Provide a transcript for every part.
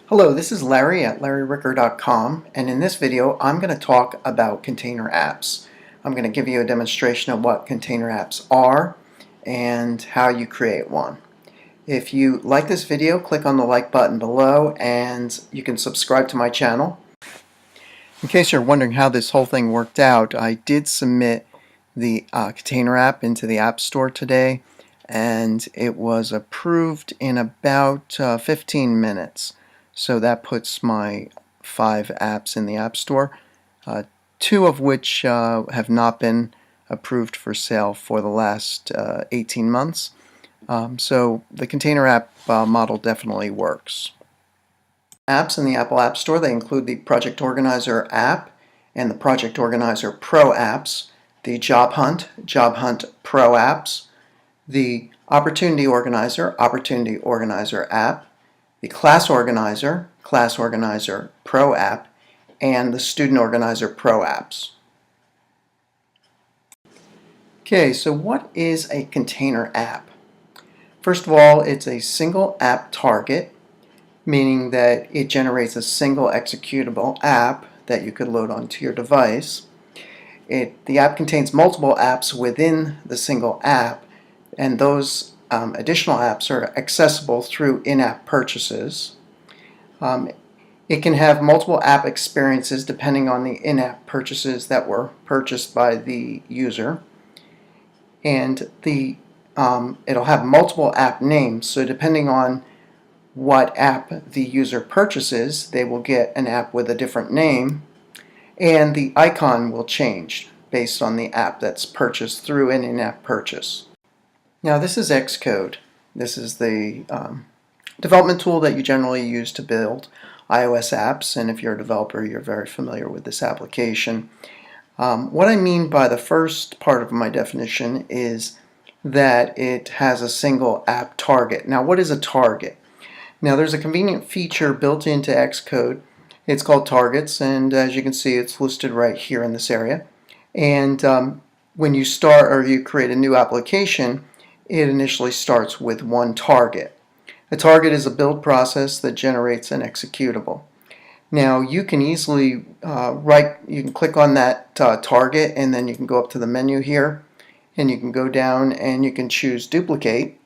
Hello, this is Larry at larryricker.com, and in this video I'm going to talk about container apps. I'm going to give you a demonstration of what container apps are and how you create one. If you like this video, click on the like button below and you can subscribe to my channel. In case you're wondering how this whole thing worked out, I did submit the container app into the App Store today, and it was approved in about 15 minutes. So that puts my 5 apps in the App Store, 2 of which have not been approved for sale for the last 18 months. So the container app model definitely works. Apps in the Apple App Store, they include the Project Organizer app and the Project Organizer Pro apps, the Job Hunt Pro apps, the Opportunity Organizer app, the Class Organizer Pro app, and the Student Organizer Pro apps. Okay, so what is a container app? First of all, it's a single app target, meaning that it generates a single executable app that you could load onto your device. The app contains multiple apps within the single app, and those additional apps are accessible through in-app purchases. It can have multiple app experiences depending on the in-app purchases that were purchased by the user. And it'll have multiple app names, so depending on what app the user purchases, they will get an app with a different name, and the icon will change based on the app that's purchased through an in-app purchase. Now this is Xcode. This is the development tool that you generally use to build iOS apps, and if you're a developer, you're very familiar with this application. What I mean by the first part of my definition is that it has a single app target. Now what is a target? Now there's a convenient feature built into Xcode. It's called targets, and as you can see, it's listed right here in this area. And when you start or you create a new application, it initially starts with one target. A target is a build process that generates an executable. Now you can easily you can click on that target, and then you can go up to the menu here, and you can go down and you can choose duplicate,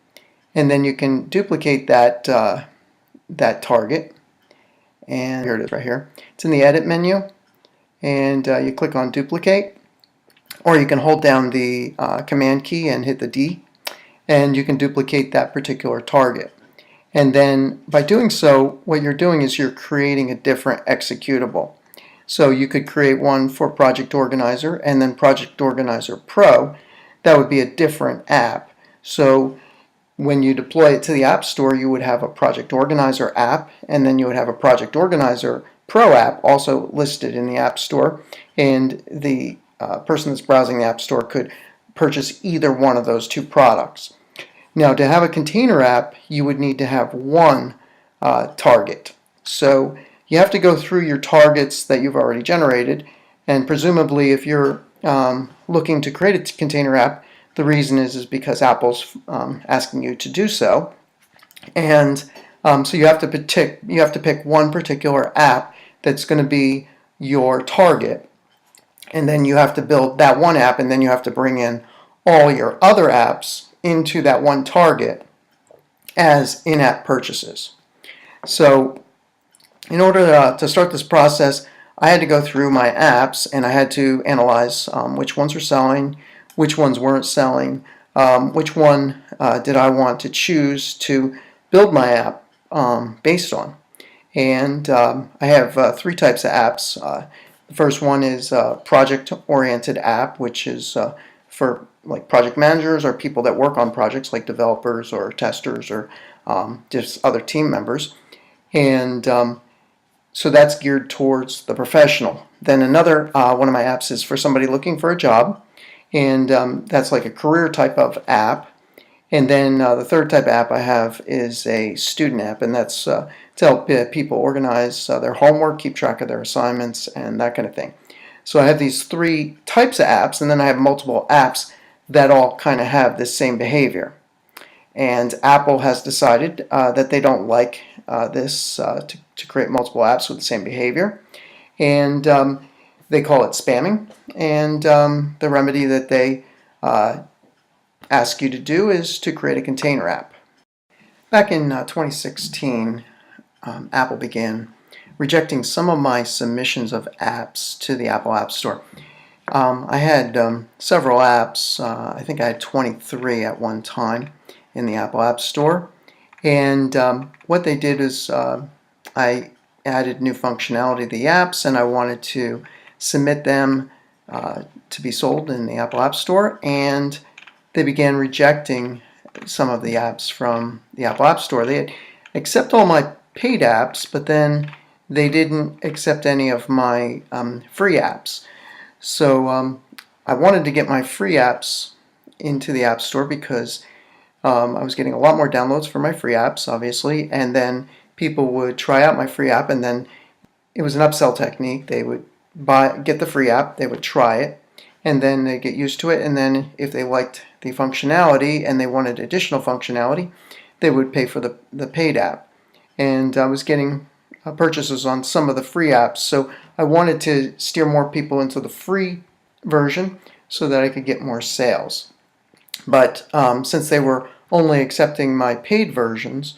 and then you can duplicate that target, and here it is right here. It's in the edit menu, and you click on duplicate, or you can hold down the command key and hit the D, and you can duplicate that particular target. And then by doing so, what you're doing is you're creating a different executable. So you could create one for Project Organizer and then Project Organizer Pro. That would be a different app. So when you deploy it to the App Store, you would have a Project Organizer app, and then you would have a Project Organizer Pro app also listed in the App Store, and the person that's browsing the App Store could purchase either one of those two products. Now, to have a container app, you would need to have one target. So you have to go through your targets that you've already generated, and presumably if you're looking to create a container app, the reason is because Apple's asking you to do so. And so you have to pick one particular app that's going to be your target, and then you have to build that one app, and then you have to bring in all your other apps into that one target as in-app purchases. So in order to start this process, I had to go through my apps, and I had to analyze which ones were selling, which ones weren't selling, which one did I want to choose to build my app based on. And I have 3 types of apps. The first one is a project-oriented app, which is for like project managers or people that work on projects like developers or testers or just other team members. And so that's geared towards the professional. Then another one of my apps is for somebody looking for a job, and that's like a career type of app. And then the third type of app I have is a student app, and that's to help people organize their homework, keep track of their assignments, and that kind of thing. So I have these 3 types of apps, and then I have multiple apps that all kind of have this same behavior. And Apple has decided that they don't like to create multiple apps with the same behavior. And they call it spamming. And the remedy that they ask you to do is to create a container app. Back in 2016, Apple began rejecting some of my submissions of apps to the Apple App Store. I had several apps. I think I had 23 at one time in the Apple App Store. And what they did is I added new functionality to the apps, and I wanted to submit them to be sold in the Apple App Store, and they began rejecting some of the apps from the Apple App Store. They accept all my paid apps, but then they didn't accept any of my free apps. So I wanted to get my free apps into the App Store because I was getting a lot more downloads for my free apps, obviously, and then people would try out my free app, and then it was an upsell technique. They would get the free app, they would try it, and then they get used to it, and then if they liked the functionality and they wanted additional functionality, they would pay for the paid app. And I was getting purchases on some of the free apps, so I wanted to steer more people into the free version so that I could get more sales. But since they were only accepting my paid versions,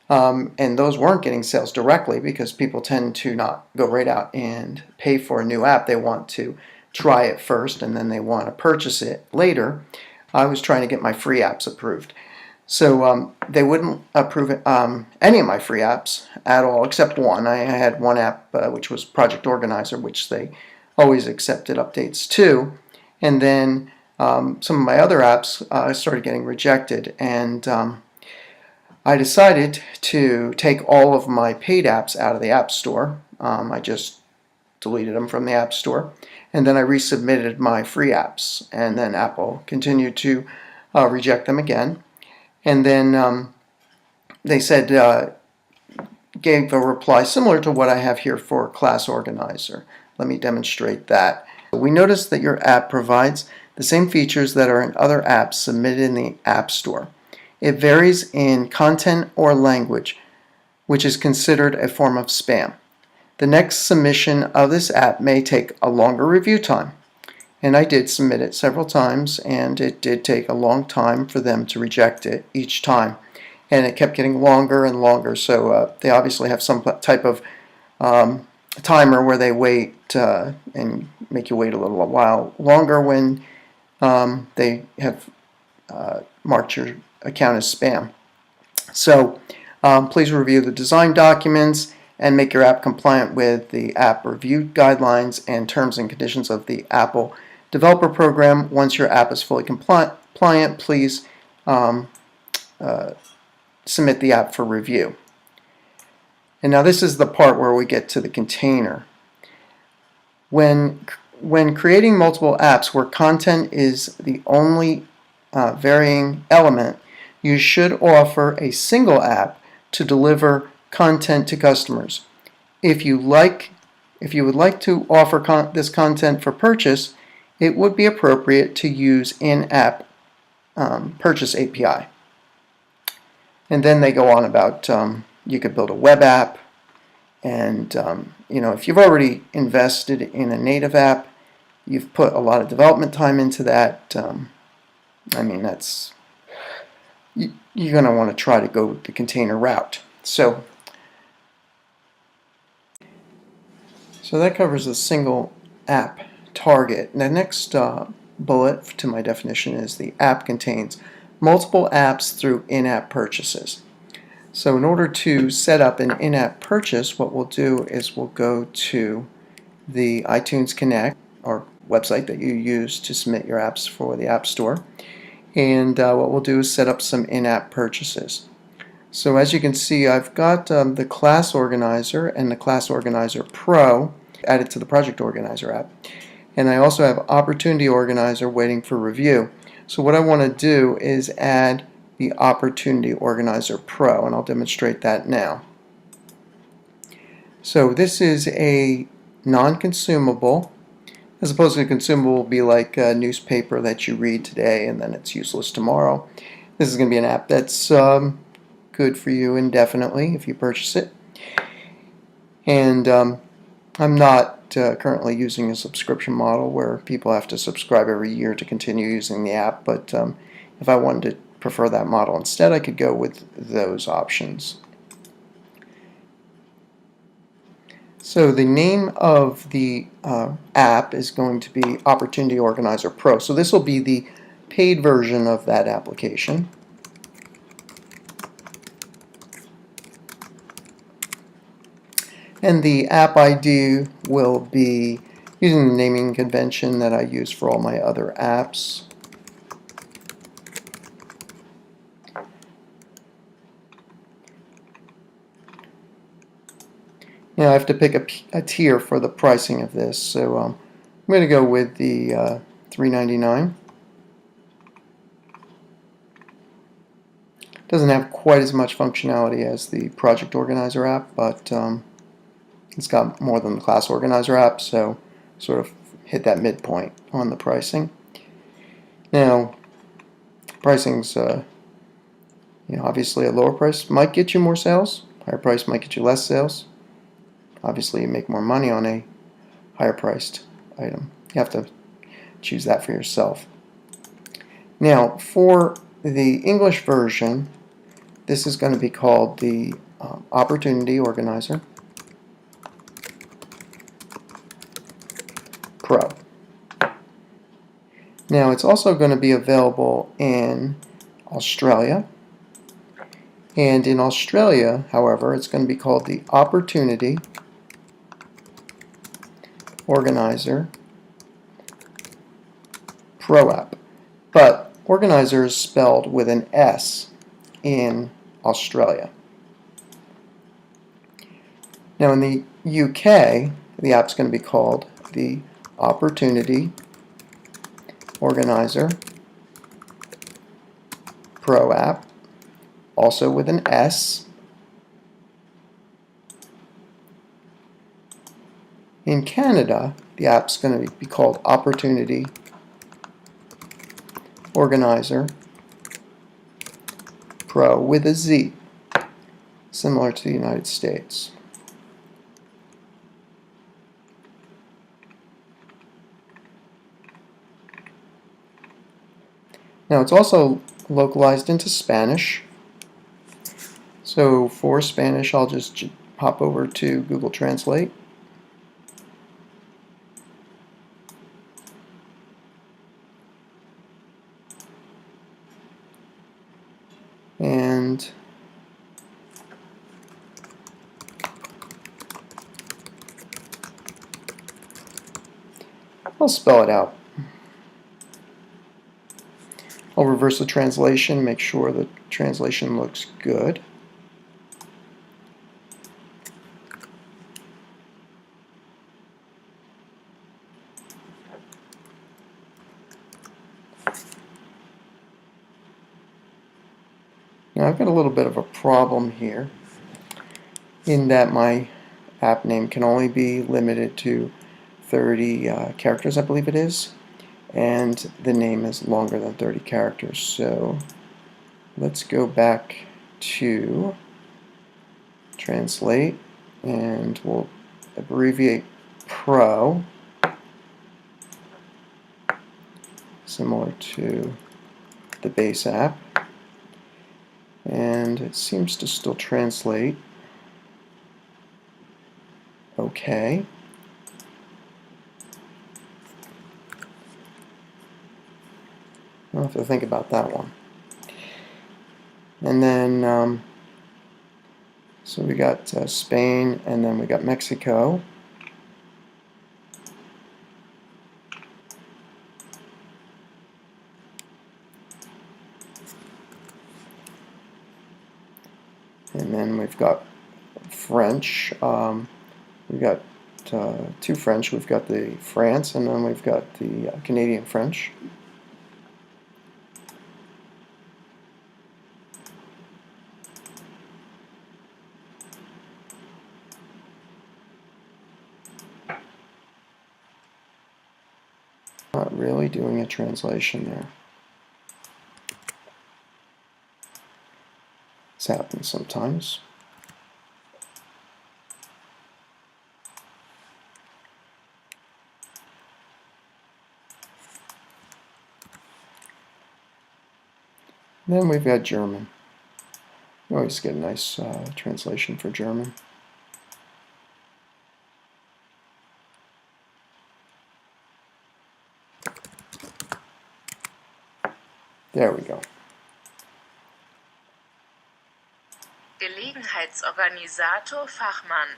and those weren't getting sales directly because people tend to not go right out and pay for a new app. They want to try it first and then they want to purchase it later. I was trying to get my free apps approved. So they wouldn't approve any of my free apps at all except one. I had one app which was Project Organizer, which they always accepted updates to. And then some of my other apps started getting rejected, and I decided to take all of my paid apps out of the App Store. I just deleted them from the App Store, and then I resubmitted my free apps, and then Apple continued to reject them again. And then they said, gave a reply similar to what I have here for Class Organizer. Let me demonstrate that. We notice that your app provides the same features that are in other apps submitted in the App Store. It varies in content or language, which is considered a form of spam. The next submission of this app may take a longer review time. And I did submit it several times, and it did take a long time for them to reject it each time. And it kept getting longer and longer, so they obviously have some type of timer where they wait and make you wait a little while longer when they have marked your account as spam. So please review the design documents and make your app compliant with the app review guidelines and terms and conditions of the Apple Developer Program. Once your app is fully compliant, please submit the app for review. And now this is the part where we get to the container. When creating multiple apps where content is the only varying element, you should offer a single app to deliver content to customers. If you would like to offer this content for purchase, it would be appropriate to use in-app purchase API. And then they go on about you could build a web app, and if you've already invested in a native app, you've put a lot of development time into that. You're going to want to try to go the container route. So that covers a single app target. The next bullet to my definition is the app contains multiple apps through in-app purchases. So in order to set up an in-app purchase, what we'll do is we'll go to the iTunes Connect, or website that you use to submit your apps for the App Store. And what we'll do is set up some in-app purchases. So as you can see, I've got the Class Organizer and the Class Organizer Pro added to the Project Organizer app. And I also have Opportunity Organizer waiting for review. So what I want to do is add the Opportunity Organizer Pro, and I'll demonstrate that now. So this is a non-consumable. As opposed to a consumable will be like a newspaper that you read today and then it's useless tomorrow. This is going to be an app that's going good for you indefinitely if you purchase it. And I'm not currently using a subscription model where people have to subscribe every year to continue using the app, but if I wanted to prefer that model instead, I could go with those options. So the name of the app is going to be Opportunity Organizer Pro. So this will be the paid version of that application. And the app ID will be using the naming convention that I use for all my other apps. Now I have to pick a tier for the pricing of this, so I'm going to go with the $3.99. Doesn't have quite as much functionality as the Project Organizer app, but it's got more than the Class Organizer app, so sort of hit that midpoint on the pricing. Now, pricing's obviously a lower price might get you more sales, higher price might get you less sales. Obviously, you make more money on a higher priced item. You have to choose that for yourself. Now, for the English version, this is going to be called the Opportunity Organizer Pro. Now, it's also going to be available in Australia. And in Australia, however, it's going to be called the Opportunity Organizer Pro app. But Organizer is spelled with an S in Australia. Now in the UK, the app's going to be called the Opportunity Organizer Pro app, also with an S. In Canada, the app's going to be called Opportunity Organizer Pro with a Z, similar to the United States. Now it's also localized into Spanish. So for Spanish, I'll just hop over to Google Translate. And I'll spell it out. I'll reverse the translation, make sure the translation looks good. Now I've got a little bit of a problem here in that my app name can only be limited to 30 characters, I believe it is, and the name is longer than 30 characters. So let's go back to Translate and we'll abbreviate Pro, similar to the base app. And it seems to still translate okay. I'll have to think about that one. And then, so we got Spain, and then we got Mexico. And then we've got French. We've got two French. We've got the France, and then we've got the Canadian French. Not really doing a translation there. happens sometimes. Then we've got German. You always get a nice translation for German. There we go. Gelegenheitsorganisator Fachmann.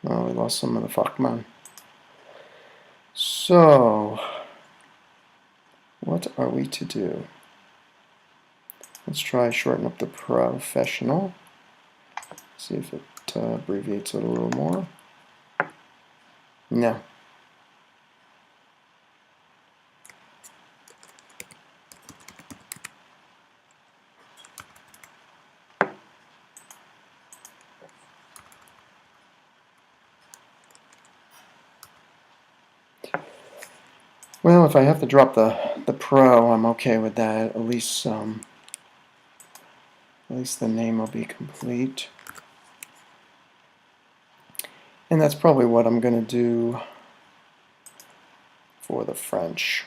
Oh, we lost some of the Fachmann. So, what are we to do? Let's try shorten up the professional. See if it abbreviates it a little more. No. Well, if I have to drop the pro, I'm okay with that. At least the name will be complete. And that's probably what I'm going to do for the French.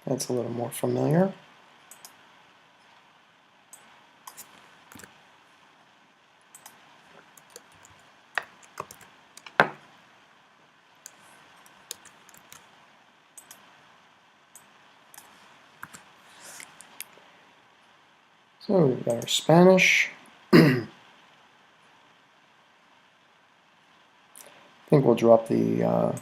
That's a little more familiar. So we've got our Spanish. I think we'll drop the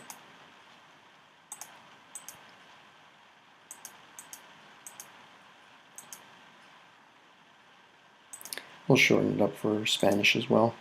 we'll shorten it up for Spanish as well.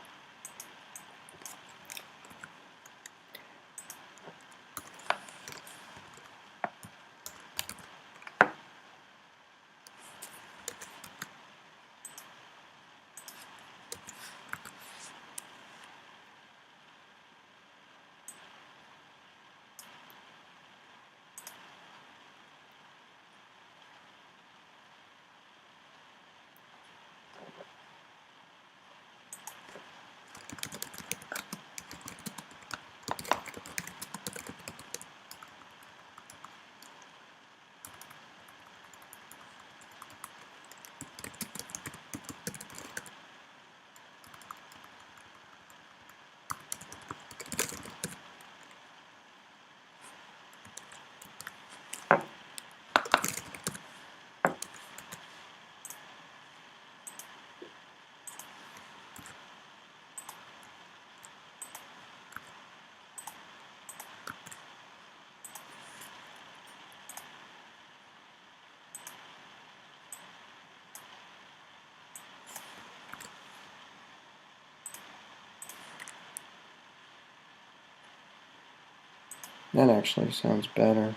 That actually sounds better.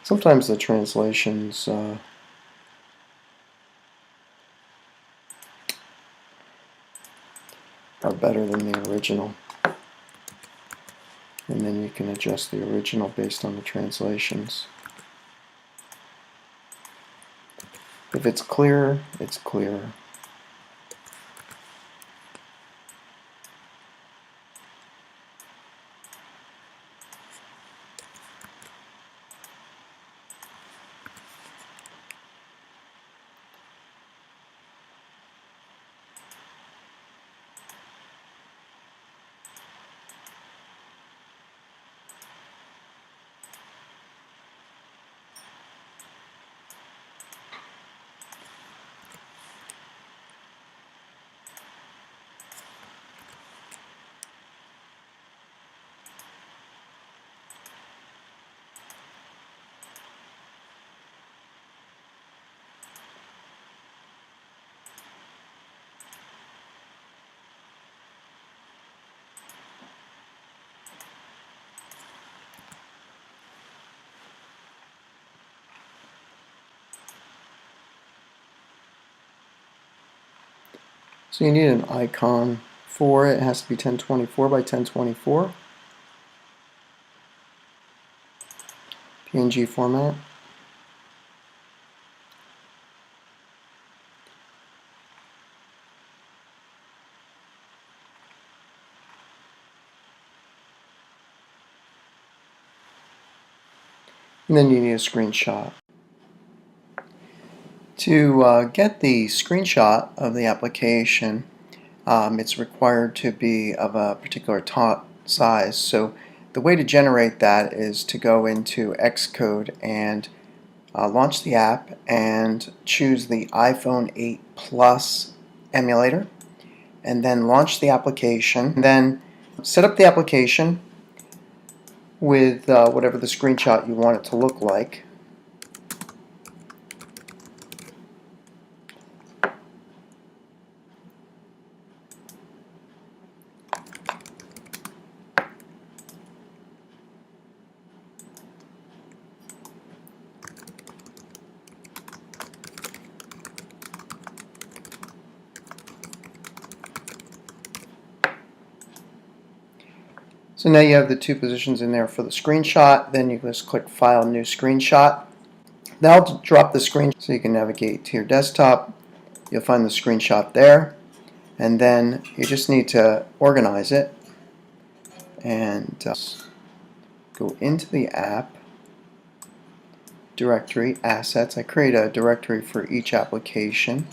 Sometimes the translations are better than the original. And then you can adjust the original based on the translations. If it's clear, it's clear. So you need an icon For it has to be 1024 by 1024. PNG format. And then you need a screenshot. To get the screenshot of the application, it's required to be of a particular size. So the way to generate that is to go into Xcode and launch the app and choose the iPhone 8 Plus emulator, and then launch the application. And then set up the application with whatever the screenshot you want it to look like. So now you have the two positions in there for the screenshot. Then you just click File, New Screenshot. That'll drop the screen so you can navigate to your desktop. You'll find the screenshot there, and then you just need to organize it and go into the app directory, assets. I create a directory for each application.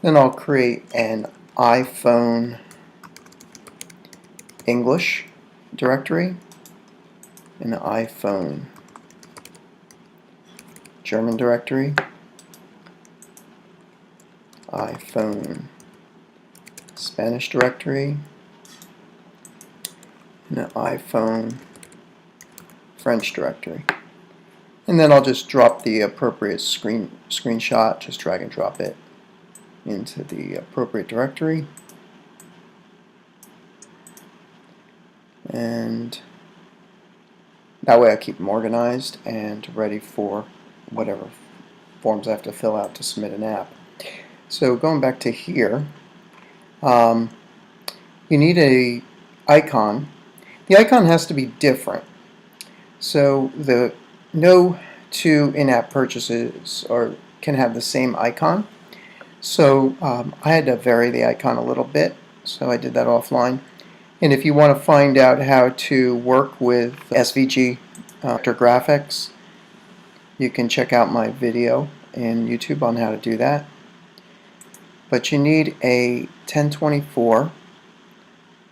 Then I'll create an iPhone English directory, an iPhone German directory, iPhone Spanish directory, and an iPhone French directory. And then I'll just drop the appropriate screenshot, just drag and drop it into the appropriate directory. And that way I keep them organized and ready for whatever forms I have to fill out to submit an app. So going back to here, you need a icon. The icon has to be different. So no two in-app purchases can have the same icon. So I had to vary the icon a little bit, so I did that offline. And if you want to find out how to work with SVG vector graphics, you can check out my video in YouTube on how to do that. But you need a 1024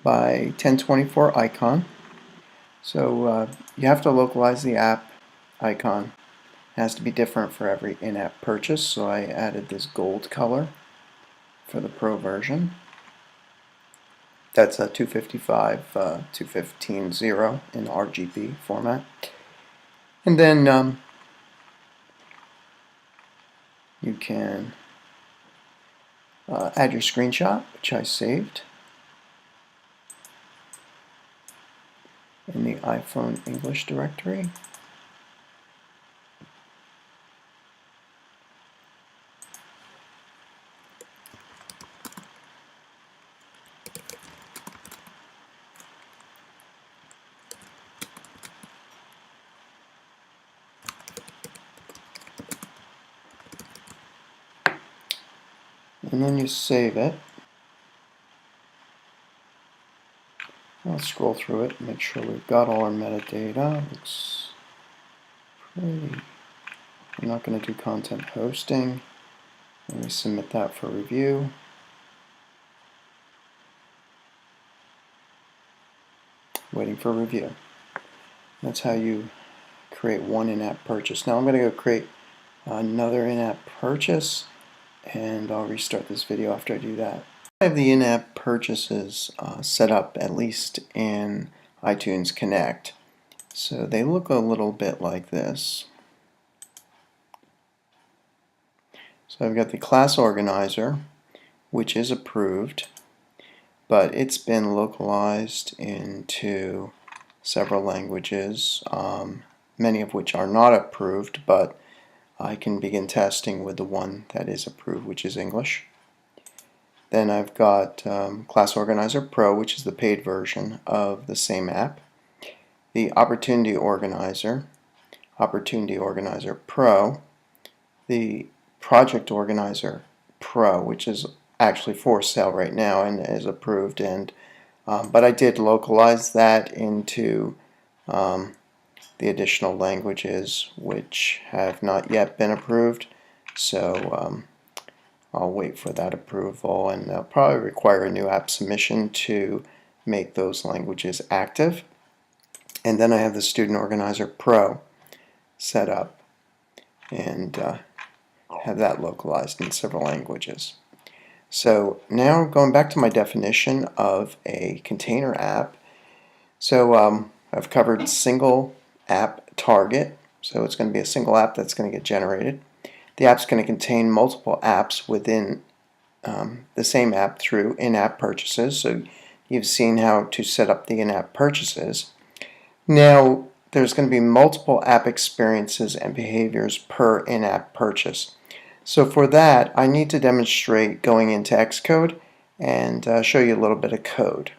by 1024 icon. So you have to localize the app icon. It has to be different for every in-app purchase, so I added this gold color for the Pro version. That's a 255, 215.0 in RGB format. And then you can add your screenshot, which I saved in the iPhone English directory. And then you save it. I'll scroll through it and make sure we've got all our metadata. Looks pretty. I'm not going to do content hosting. Let me submit that for review. Waiting for review. That's how you create one in-app purchase. Now I'm going to go create another in-app purchase, and I'll restart this video after I do that. I have the in-app purchases set up, at least in iTunes Connect. So they look a little bit like this. So I've got the class organizer, which is approved, but it's been localized into several languages, many of which are not approved, but I can begin testing with the one that is approved, which is English. Then I've got Class Organizer Pro, which is the paid version of the same app. The Opportunity Organizer Pro, the Project Organizer Pro, which is actually for sale right now and is approved, and but I did localize that into the additional languages which have not yet been approved, so I'll wait for that approval, and they'll probably require a new app submission to make those languages active. And then I have the Student Organizer Pro set up and have that localized in several languages. So now going back to my definition of a container app. So I've covered single app target, so it's going to be a single app that's going to get generated. The app's going to contain multiple apps within the same app through in-app purchases. So you've seen how to set up the in-app purchases. Now there's going to be multiple app experiences and behaviors per in-app purchase. So for that, I need to demonstrate going into Xcode and show you a little bit of code.